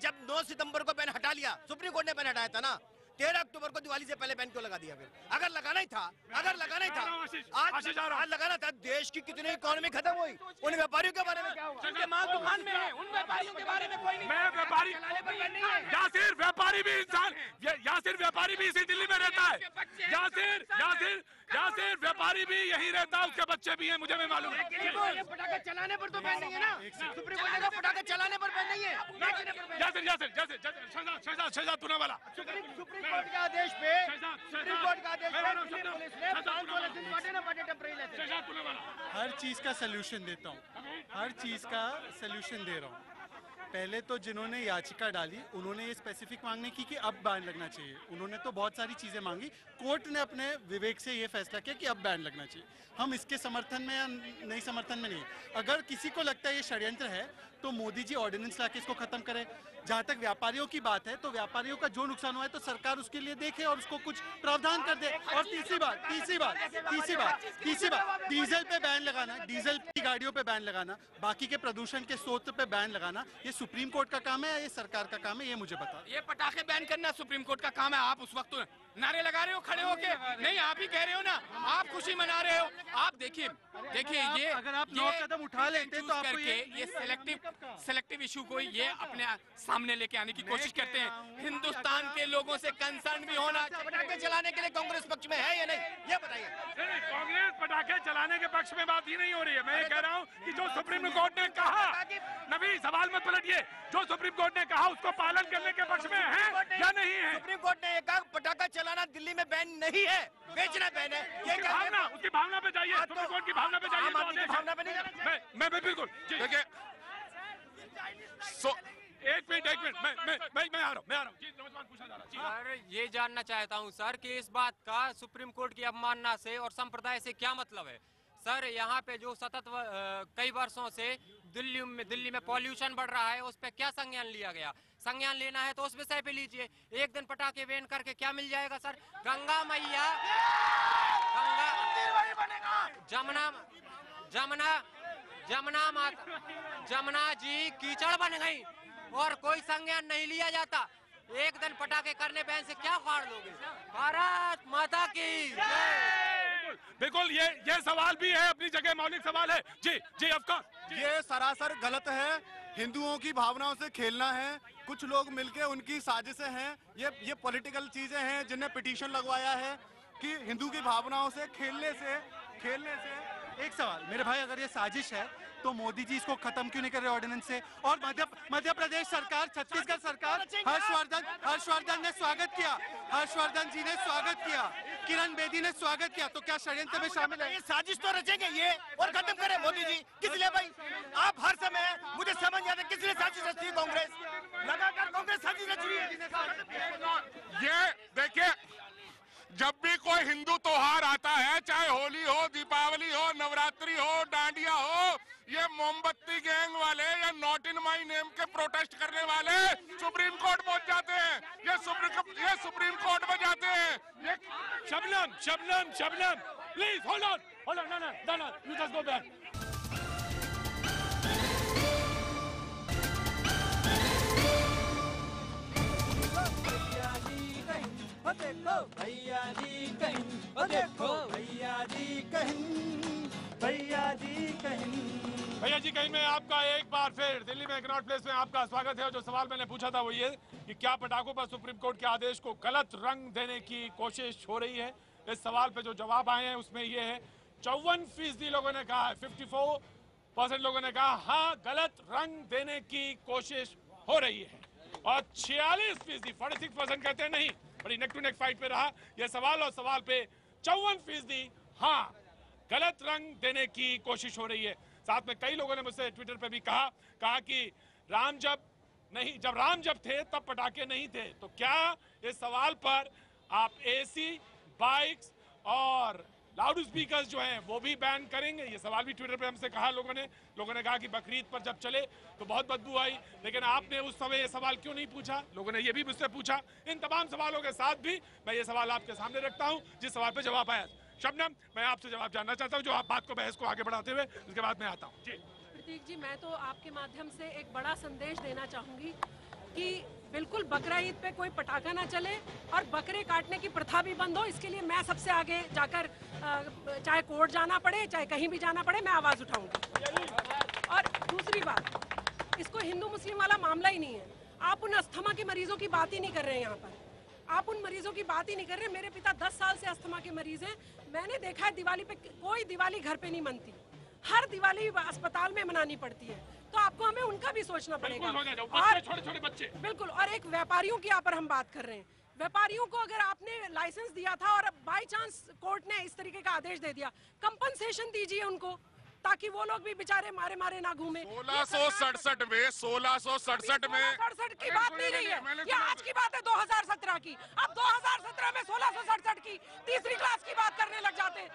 जब 9 सितंबर को बैन हटा लिया, सुप्रीम कोर्ट ने बैन हटाया था ना, 13 अक्टूबर को दिवाली से पहले बैन क्यों लगा दिया? फिर अगर लगाना ही था, आज लगाना था, देश की कितनी इकोनॉमी खत्म हुई। उन व्यापारियों के बारे में क्या हुआ?
उनके माल दुकान में है, उन व्यापारियों के बारे में कोई नहीं।
मैं व्यापारी, यासिर व्यापारी भी इंसान, यासिर व्यापारी भी इसी दिल्ली में रहता है। यासिर व्यापारी भी यही रहता है, उसके बच्चे भी हैं, मुझे भी मालूम है।
पटाखे चलाने पर तो बैन नहीं है ना? सुप्रीम कोर्ट ने पटाखे चलाने पर बैन नहीं है।
शहजाद पूनावाला,
सुप्रीम कोर्ट के आदेश पे, सुप्रीम कोर्ट का आदेश पे दिल्ली पुलिस ने 516 दिन बांटे ना बांटे टेम्परेरी लाइसेंस।
हर चीज़ का सलूशन देता हूँ, हर चीज़ का सलूशन दे रहा हूँ। पहले तो जिन्होंने याचिका डाली उन्होंने ये स्पेसिफिक मांग नहीं की कि अब बैन लगना चाहिए। उन्होंने तो बहुत सारी चीज़ें मांगी, कोर्ट ने अपने विवेक से ये फैसला किया कि अब बैन लगना चाहिए। हम इसके समर्थन में या नहीं समर्थन में नहीं। अगर किसी को लगता है ये षड्यंत्र है तो मोदी जी ऑर्डिनेंस लाके इसको खत्म करें। जहाँ तक व्यापारियों की बात है तो व्यापारियों का जो नुकसान हुआ है तो सरकार उसके लिए देखे और उसको कुछ प्रावधान कर दे। और तीसरी बात डीजल पे बैन लगाना, डीजल की गाड़ियों पे बैन लगाना, बाकी के प्रदूषण के स्रोत पे बैन लगाना, ये सुप्रीम कोर्ट का काम है या ये सरकार का काम है, ये मुझे बता।
ये पटाखे बैन करना सुप्रीम कोर्ट का काम है। आप उस वक्त नारे लगा रहे हो खड़े होके? नहीं, आप ही कह रहे हो ना, आप खुशी मना रहे हो। आप देखिए ये
अगर आप 9 कदम उठा लेते तो आपको
ये सेलेक्टिव इशू को ये अपने सामने लेके आने की कोशिश करते हैं। हिंदुस्तान के लोगों से कंसर्न भी होना।
पटाखे चलाने के लिए कांग्रेस पक्ष में है या नहीं, ये बताइए।
कांग्रेस पटाखे चलाने के पक्ष में बात ही नहीं हो रही है। मैं ये कह रहा हूँ कि जो सुप्रीम कोर्ट ने कहा, नबी सवाल मत पलटिए, जो सुप्रीम कोर्ट ने कहा उसको पालन करने के पक्ष में है या नहीं है?
सुप्रीम कोर्ट ने कहा पटाखा चलाना दिल्ली में बैन नहीं है, बेचना बैन है।
उसकी भावना पे जाइए, सुप्रीम कोर्ट की भावना पे जाइए।
भावना पे नहीं जाना चाहिए।
मैं बिल्कुल देखिए, एक मिनट मैं आ रहा हूँ जी, नौजवान पूछा जा रहा है।
सर ये जानना चाहता हूँ सर कि इस बात का सुप्रीम कोर्ट की अवमानना से और संप्रदाय से क्या मतलब है? सर यहाँ पे जो सतत कई वर्षों से दिल्ली में पॉल्यूशन बढ़ रहा है, उस पर क्या संज्ञान लिया गया? संज्ञान लेना है तो उस विषय पे लीजिए। एक दिन पटाखे बैन करके क्या मिल जाएगा सर? गंगा मैया, जमुना जी कीचड़ बन गई और कोई संज्ञान नहीं लिया जाता। एक दिन पटाखे करने बैन से क्या फाड़ लोगे? भारत माता की
बिल्कुल ये सवाल भी है, अपनी जगह मौलिक सवाल है। जी ऑफकोर्स
ये सरासर गलत है, हिंदुओं की भावनाओं से खेलना है। कुछ लोग मिलके उनकी साजिशें हैं, ये पॉलिटिकल चीजें हैं जिन्हें पिटीशन लगवाया है कि हिंदू की भावनाओं से खेलने से
एक सवाल मेरे भाई, अगर ये साजिश है तो मोदी जी इसको खत्म क्यों नहीं कर रहे ऑर्डिनेंस से? और मध्य प्रदेश सरकार, छत्तीसगढ़ सरकार, हर्षवर्धन ने स्वागत किया, हर्षवर्धन जी ने स्वागत किया, किरण बेदी ने स्वागत किया, तो क्या षड्यंत्र में शामिल है?
ये साजिश तो रचेंगे ये और खत्म करें मोदी जी। किस लिए भाई? आप हर समय मुझे समझ नहीं आता किस लिए साजिश रचती है कांग्रेस? लगातार कांग्रेस साजिश रच रही है।
ये देखिए, जब भी कोई हिंदू त्योहार आता है, चाहे होली हो, दीपावली हो, नवरात्रि हो, डांडिया हो, ये मोमबत्ती गैंग वाले या नॉट इन माई नेम के प्रोटेस्ट करने वाले सुप्रीम कोर्ट पहुंच जाते हैं। ये सुप्रीम कोर्ट में जाते हैं।
Shabnam please hold on, no, you just go back.
भैया जी कहीं, देखो भैया जी कहीं, भैया जी कहीं।
भैया जी कहीं में आपका एक बार फिर दिल्ली में कनॉट प्लेस में आपका स्वागत है। और जो सवाल मैंने पूछा था वो ये कि क्या पटाखों पर सुप्रीम कोर्ट के आदेश को गलत रंग देने की कोशिश हो रही है? इस सवाल पे जो जवाब आए हैं उसमें ये है 54% लोगों ने कहा है, 54% लोगों ने कहा हाँ गलत रंग देने की कोशिश हो रही है, और 46% 46% कहते हैं नहीं। बड़ी नेक टू नेक फाइट पे रहा यह सवाल, और सवाल पे 54% हाँ गलत रंग देने की कोशिश हो रही है। साथ में कई लोगों ने मुझसे ट्विटर पे भी कहा कि जब राम जब थे तब पटाखे नहीं थे, तो क्या इस सवाल पर आप एसी, बाइक्स और लाउड स्पीकर्स जो हैं वो भी बैन करेंगे? ये सवाल भी ट्विटर पे हमसे कहा लोगों ने कहा कि बकरीद पर जब चले तो बहुत बदबू आई, लेकिन आपने उस समय ये सवाल क्यों नहीं पूछा? लोगों ने ये भी मुझसे पूछा। इन तमाम सवालों के साथ भी मैं ये सवाल आपके सामने रखता हूँ जिस सवाल पे जवाब आया। शबनम, मैं आपसे जवाब जानना चाहता हूँ, जो आप बात को बहस को आगे बढ़ाते हुए उसके बाद मैं आता हूँ। जी
प्रतीक जी, मैं तो आपके माध्यम से एक बड़ा संदेश देना चाहूंगी कि बिल्कुल बकरा ईद पे कोई पटाखा ना चले और बकरे काटने की प्रथा भी बंद हो। इसके लिए मैं सबसे आगे जाकर चाहे कोर्ट जाना पड़े, चाहे कहीं भी जाना पड़े, मैं आवाज़ उठाऊंगी। और दूसरी बात, इसको हिंदू मुस्लिम वाला मामला ही नहीं है। आप उन अस्थमा के मरीजों की बात ही नहीं कर रहे हैं यहाँ पर, आप उन मरीजों की बात ही नहीं कर रहे। मेरे पिता 10 साल से अस्थमा के मरीज हैं। मैंने देखा है दिवाली पे कोई दिवाली घर पे नहीं मनती, हर दिवाली अस्पताल में मनानी पड़ती है। तो आपको हमें उनका भी सोचना पड़ेगा। और
छोटे बच्चे
बिल्कुल, और एक व्यापारियों की यहाँ पर हम बात कर रहे हैं। व्यापारियों को अगर आपने लाइसेंस दिया था और बाई चांस कोर्ट ने इस तरीके का आदेश दे दिया, कंपनसेशन दीजिए उनको, ताकि वो लोग भी बेचारे मारे ना घूमे।
1667 में
1667 की बात नहीं रही है, ये आज की बात है 2017 की। अब 2017 में 1667 की तीसरी क्लास की बात करने लग जाते हैं।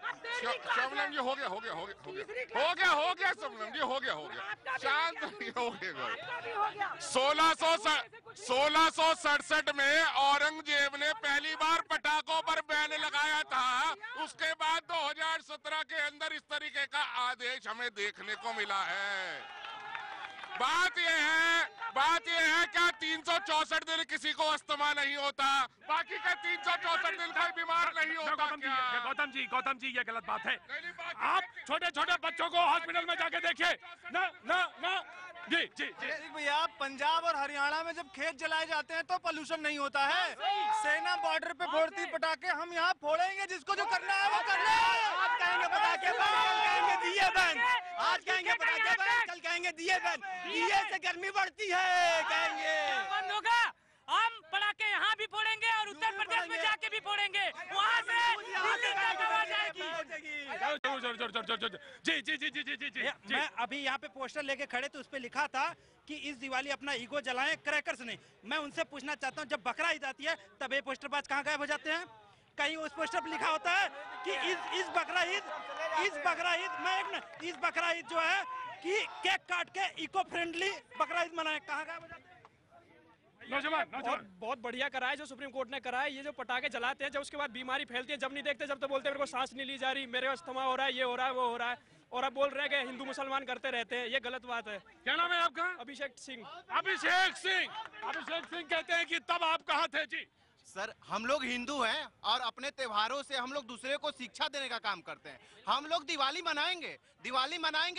शबनम जी हो गया शबनम जी हो गया शांत हो गया। 1667 में औरंगजेब ने पहली बार पटाखों पर बैन लगाया था। उसके बाद 2017 के अंदर इस तरीके का आदेश हमें देखने को मिला है। बात ये है क्या 364 दिन किसी को अस्थमा नहीं होता, बाकी के 364 दिन कोई बीमार नहीं होता क्या?
गौतम जी ये गलत बात है। आप छोटे छोटे बच्चों को हॉस्पिटल में जाके देखिए ना ना ना। जी जी जी
भैया, पंजाब और हरियाणा में जब खेत जलाए जाते हैं तो पोल्यूशन नहीं होता है। सेना बॉर्डर पे फोड़ती पटाखे, हम यहाँ फोड़ेंगे, जिसको जो करना है वो करना है।
आज कहेंगे पटाखे बंद, कल कहेंगे दिए बंद। आज कहेंगे पटाखे बंद, कल कहेंगे दिए बंद। दिए से गर्मी बढ़ती है कहेंगे।
बंद होगा, हम पटाखे यहाँ भी फोड़ेंगे और उत्तर प्रदेश में जाके भी फोड़ेंगे, वहाँ से दिल्ली तक आवाज आएगी।
जी जी जी जी जी जी जी।
मैं अभी यहाँ पे पोस्टर लेके खड़े तो उस पे लिखा था कि इस दिवाली अपना ईगो जलाएं, क्रैकर्स नहीं। मैं उनसे पूछना चाहता हूँ, जब बकरा ईद आती है तब ये पोस्टरबाज कहाँ गायब हो जाते हैं? कहीं उस पोस्टर पे लिखा होता है कि इस बकरा ईद जो है कि केक काट के इको फ्रेंडली बकरा ईद मनाए, कहाँ गायब हो जाते हैं?
बहुत बढ़िया करा है जो सुप्रीम कोर्ट ने करा है। ये जो पटाखे जलाते हैं, जब उसके बाद बीमारी फैलती है, जब नहीं देखते, जब तो बोलते हैं मेरे को सांस नहीं ली जा रही, मेरे अस्थमा हो रहा है, ये हो रहा है, वो हो रहा है, और अब बोल रहे हैं कि हिंदू मुसलमान करते रहते हैं। ये गलत बात है।
क्या नाम है आपका?
अभिषेक सिंह।
अभिषेक सिंह कहते हैं कि तब आप कहाँ थे? जी
सर, हम लोग हिंदू हैं और अपने त्योहारों से हम लोग दूसरे को शिक्षा देने का काम करते हैं। हम लोग दिवाली मनाएंगे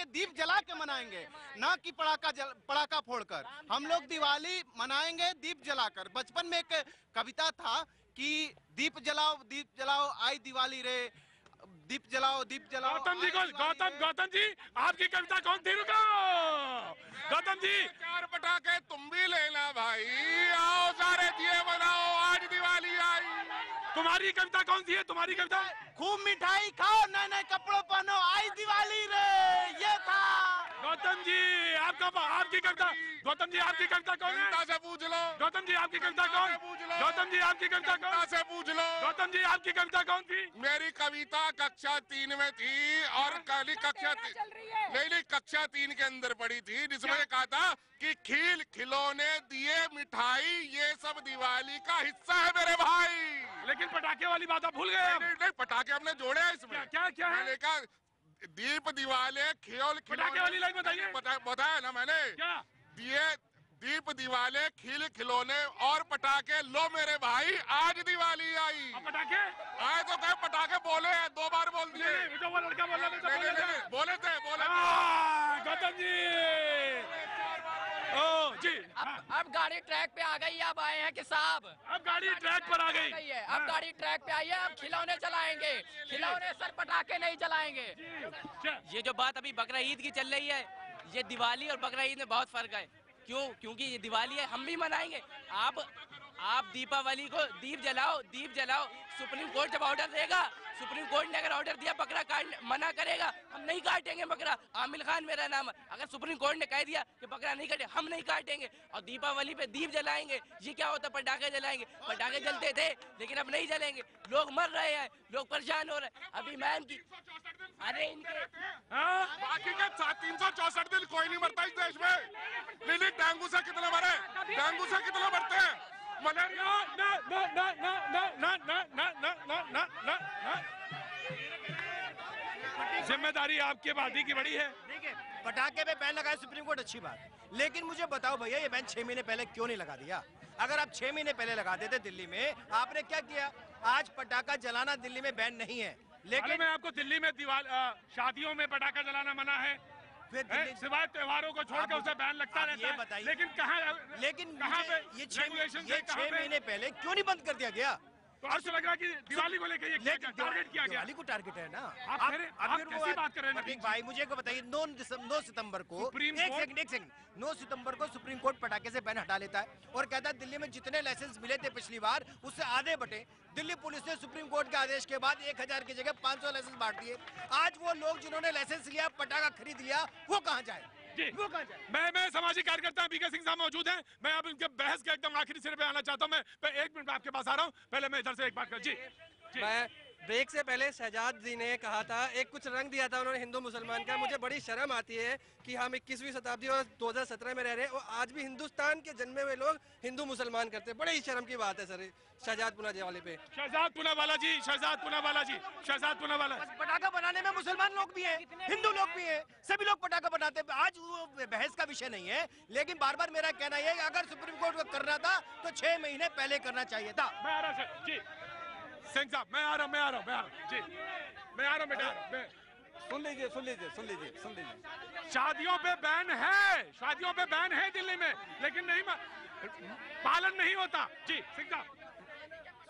दीप जला के मनाएंगे, ना कि पटाखा फोड़कर। हम लोग दिवाली मनाएंगे दीप जलाकर। बचपन में एक कविता था कि दीप जलाओ आई दिवाली रे, दीप जलाओ।
गौतम जी आपकी कविता कौन थी? रुको गौतम जी,
4 पटाखे तुम भी लेना भाई, आओ सारे दिए बनाओ, आज दिवाली आई।
तुम्हारी कविता कौन सी है? तुम्हारी कविता?
खूब मिठाई खाओ, नए नए कपड़ों पहनो, आई दिवाली रे, ये था।
गौतम जी आपकी कविता? गौतम जी आपकी कविता कौन है?
जनता से पूछ लो।
गौतम जी आपकी कविता कौन? गौतम जी आपकी कविता कौन?
से पूछ लो।
गौतम जी आपकी कविता कौन थी?
मेरी कविता कक्षा 3 में थी और कल कक्षा 3 के अंदर पढ़ी थी, जिसमें कहा था कि खिलौने दिए मिठाई ये सब दिवाली का हिस्सा है मेरे भाई।
लेकिन पटाखे वाली बात आप भूल गए।
नहीं, पटाखे हमने जोड़े हैं इसमें।
क्या है?
मैंने कहा दीप दिवाले
पटाखे वाली लाइन बताइए।
बताया ना मैंने।
क्या?
दीप दिवाले खिलौने और पटाखे, लो मेरे भाई आज दिवाली आई।
पटाखे
आए तो कहे पटाखे बोले हैं, 2 बार बोल दिए।
वो लड़का
बोले थे।
गौतम जी जी
अब गाड़ी ट्रैक पे आ गई, अब आए हैं कि साहब
अब गाड़ी ट्रैक पर आ गई
है। अब गाड़ी ट्रैक पे आई है, अब खिलौने चलाएंगे, खिलौने सर पटाखे नहीं चलाएंगे।
ये जो बात अभी बकरा ईद की चल रही है, ये दिवाली और बकरा ईद में बहुत फर्क है। क्यों? क्योंकि ये दिवाली है, हम भी मनाएंगे। आप दीपावली को दीप जलाओ। सुप्रीम कोर्ट जब ऑर्डर देगा, सुप्रीम कोर्ट ने अगर ऑर्डर दिया बकरा काट मना करेगा, हम नहीं काटेंगे बकरा। आमिर खान मेरा नाम है। अगर सुप्रीम कोर्ट ने कह दिया कि बकरा नहीं काटे, हम नहीं काटेंगे। और दीपावली पे दीप जलाएंगे। ये क्या होता है? पटाखे जलाएंगे। पटाखे जलते थे लेकिन अब नहीं जलेंगे। लोग मर रहे हैं, लोग परेशान हो रहे हैं। अभी मैम की
बाकी के 364 दिन कोई नहीं मरता इस देश में। नहीं, डेंगू से कितने मरे? डेंगू से कितने मरते हैं? मलेरिया
जिम्मेदारी आपकी आबादी की बड़ी है।
देखिए, पटाखे पे बैन लगाया सुप्रीम कोर्ट, अच्छी बात, लेकिन मुझे बताओ भैया, ये बैन 6 महीने पहले क्यों नहीं लगा दिया? अगर आप 6 महीने पहले लगा देते दिल्ली में, आपने क्या किया? आज पटाखा जलाना दिल्ली में बैन नहीं है, लेकिन
मैं आपको दिल्ली में शादियों में पटाखा जलाना मना है, सिवाय त्योहारों को छोड़कर उसे बैन लगता रहता है। लेकिन कहाँ पे
ये 6 महीने पहले क्यों नहीं बंद कर दिया गया?
तो आपको लग रहा है कि दिवाली को लेकर ये टारगेट किया गया?
दिवाली को टारगेट है ना।
आप कैसी बात कर रहे हैं
प्रतीक भाई? मुझे को बताइए, 9 सितंबर को एक सेकंड 9 सितंबर को सुप्रीम कोर्ट पटाखे से बैन हटा लेता है और कहता है दिल्ली में जितने लाइसेंस मिले थे पिछली बार उससे आधे बटे। दिल्ली पुलिस ने सुप्रीम कोर्ट के आदेश के बाद 1000 की जगह 500 लाइसेंस बांट दिए। आज वो लोग जिन्होंने लाइसेंस लिया, पटाखा खरीद लिया, वो कहाँ जाए?
मैं सामाजिक कार्यकर्ता बीके सिंह साहब मौजूद हैं। मैं अब इनके बहस के एकदम आखिरी सिरे पे आना चाहता हूं। मैं 1 मिनट में आपके पास आ रहा हूं। पहले मैं इधर से एक बात कर। जी
मैं
ब्रेक से पहले शहजाद जी ने कहा था, एक कुछ रंग दिया था उन्होंने हिंदू मुसलमान का। मुझे बड़ी शर्म आती है कि हम 21वीं शताब्दी और 2017 में रह रहे हैं और आज भी हिंदुस्तान के जन्मे हुए लोग हिंदू मुसलमान करते हैं। बड़े ही शर्म की बात है सर शहजाद पूनावाला पे।
शहजाद पूनावाला जी, शहजाद पूनावाला जी, शहजाद पूनावाला।
पटाखा बनाने में मुसलमान लोग भी हैं, हिंदू लोग भी हैं, सभी लोग पटाखा बनाते हैं। आज वो बहस का विषय नहीं है, लेकिन बार बार मेरा कहना यह है कि अगर सुप्रीम कोर्ट को करना था तो 6 महीने पहले करना चाहिए था।
मैं आ रहा जी सिंह साहब, मैं आ रहा जी, मैं आ रहा बेटा।
सुन लीजिए।
शादियों पे बैन है, शादियों पे बैन है दिल्ली में, लेकिन नहीं पालन नहीं होता। जी सिंह साहब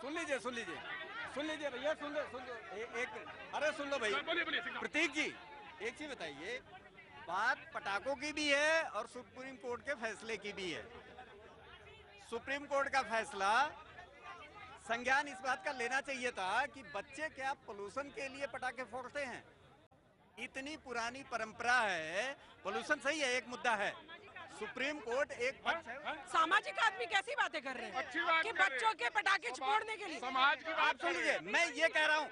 सुन लीजिए भैया, सुन लो अरे सुन लो भाई।
बोलिए
प्रतीक जी, एक चीज बताइए, बात पटाखों की भी है और सुप्रीम कोर्ट के फैसले की भी है। सुप्रीम कोर्ट का फैसला संज्ञान इस बात का लेना चाहिए था कि बच्चे क्या पोल्यूशन के लिए पटाखे फोड़ते हैं। इतनी पुरानी परंपरा है, पोल्यूशन सही है, एक मुद्दा है। सुप्रीम कोर्ट एक पक्ष है।
सामाजिक आदमी कैसी बातें कर रहे हैं
अच्छी बात
कि बच्चों के पटाखे फोड़ने के लिए।
समाज की बात
सुन लीजिए, मैं ये कह रहा हूँ,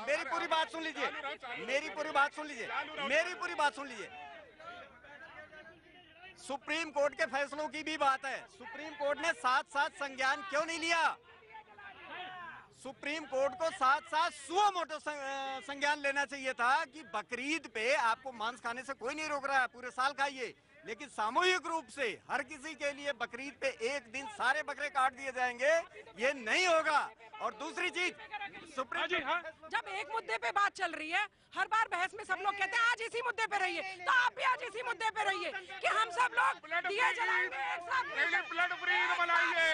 मेरी पूरी बात सुन लीजिए। सुप्रीम कोर्ट के फैसलों की भी बात है। सुप्रीम कोर्ट ने साथ साथ संज्ञान क्यों नहीं लिया? सुप्रीम कोर्ट को साथ साथ सुओ मोटो संज्ञान लेना चाहिए था कि बकरीद पे आपको मांस खाने से कोई नहीं रोक रहा है, पूरे साल खाइए, लेकिन सामूहिक रूप से हर किसी के लिए बकरीद पे एक दिन सारे बकरे काट दिए जाएंगे, ये नहीं होगा। और दूसरी चीज, सुप्रीम
जब एक मुद्दे पे बात चल रही है, हर बार बहस में सब लोग कहते हैं आज इसी मुद्दे पे रहिए, तो आप भी आज इसी मुद्दे पे रहिए कि हम सब लोग दिए जलाएंगे एक साथ।
ब्लड फ्री बनाइए,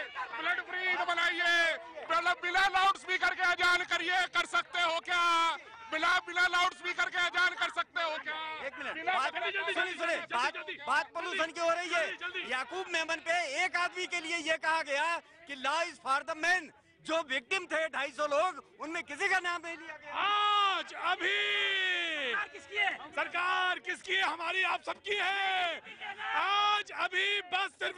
बिना लाउड स्पीकर के अजान करिए, कर सकते हो क्या? बिना लाउड स्पीकर के अजान कर सकते हो क्या?
एक मिनट, सुनिए, बात पोल्यूशन की हो रही है। याकूब मेमन पे एक आदमी के लिए ये कहा गया कि law is for the man. जो विक्टिम थे 250 लोग, उनमें किसी का नाम नहीं लिया गया।
आज अभी सरकार किसकी है? हमारी, आप सबकी है। आज अभी बस सिर्फ